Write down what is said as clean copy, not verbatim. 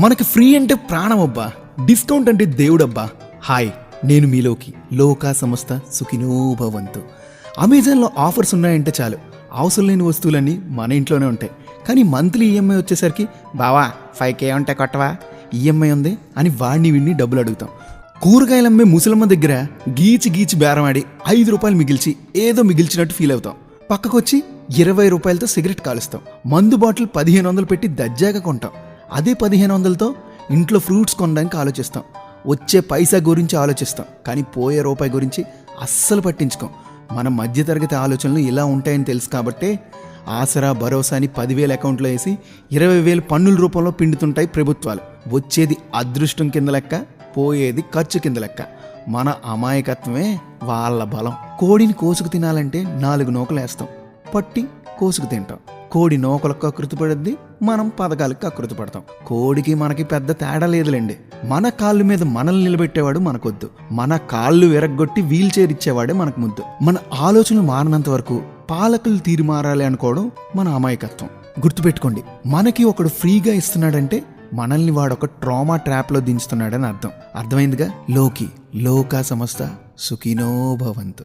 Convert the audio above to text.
మనకి ఫ్రీ అంటే ప్రాణం అబ్బా, డిస్కౌంట్ అంటే దేవుడబ్బా. హాయ్, నేను మీలోకి లోకా సంస్థ సుఖినో భవంతు. అమెజాన్లో ఆఫర్స్ ఉన్నాయంటే చాలు, అవసరం లేని వస్తువులన్నీ మన ఇంట్లోనే ఉంటాయి. కానీ మంత్లీ ఈఎంఐ వచ్చేసరికి బావా 5K ఉంటే కొట్టవా, ఈఎంఐ ఉంది అని వాడిని వీడిని డబ్బులు అడుగుతాం. కూరగాయలమ్మే ముసలమ్మ దగ్గర గీచి గీచి బేరమాడి 5 రూపాయలు మిగిల్చి ఏదో మిగిల్చినట్టు ఫీల్ అవుతాం. పక్కకొచ్చి 20 రూపాయలతో సిగరెట్ కాలుస్తాం. మందు బాటిల్ 1500 పెట్టి దజ్జాగా కొంటాం. అదే 1500తో ఇంట్లో ఫ్రూట్స్ కొనడానికి ఆలోచిస్తాం. వచ్చే పైసా గురించి ఆలోచిస్తాం, కానీ పోయే రూపాయి గురించి అస్సలు పట్టించుకోం. మన మధ్యతరగతి ఆలోచనలు ఇలా ఉంటాయని తెలుసు కాబట్టే ఆసరా భరోసా అని 10,000 అకౌంట్లో వేసి 20,000 పన్నుల రూపంలో పిండుతుంటాయి ప్రభుత్వాలు. వచ్చేది అదృష్టం కింద లెక్క, పోయేది ఖర్చు కింద లెక్క. మన అమాయకత్వమే వాళ్ళ బలం. కోడిని కోసుకు తినాలంటే 4 నూకలు వేస్తాం, పట్టి కోసుకు తింటాం. కోడి నూకలకు కకృతి పడుద్ది, మనం పథకాలకు కకృతి పడతాం. కోడికి మనకి పెద్ద తేడా లేదులేండి. మన కాళ్ళ మీద మనల్ని నిలబెట్టేవాడు మనకొద్దు, మన కాళ్ళు విరగ్గొట్టి వీల్ చైర్ ఇచ్చేవాడే మనకు ముద్దు. మన ఆలోచనలు మారినంత వరకు పాలకులు తీరు మారాలి అనుకోవడం మన అమాయకత్వం. గుర్తుపెట్టుకోండి, మనకి ఒకడు ఫ్రీగా ఇస్తున్నాడంటే మనల్ని వాడొక ట్రామా ట్రాప్లో దించుతున్నాడని అర్థం. అర్థమైందిగా? లోకా సంస్థ సుఖినో భవంతు.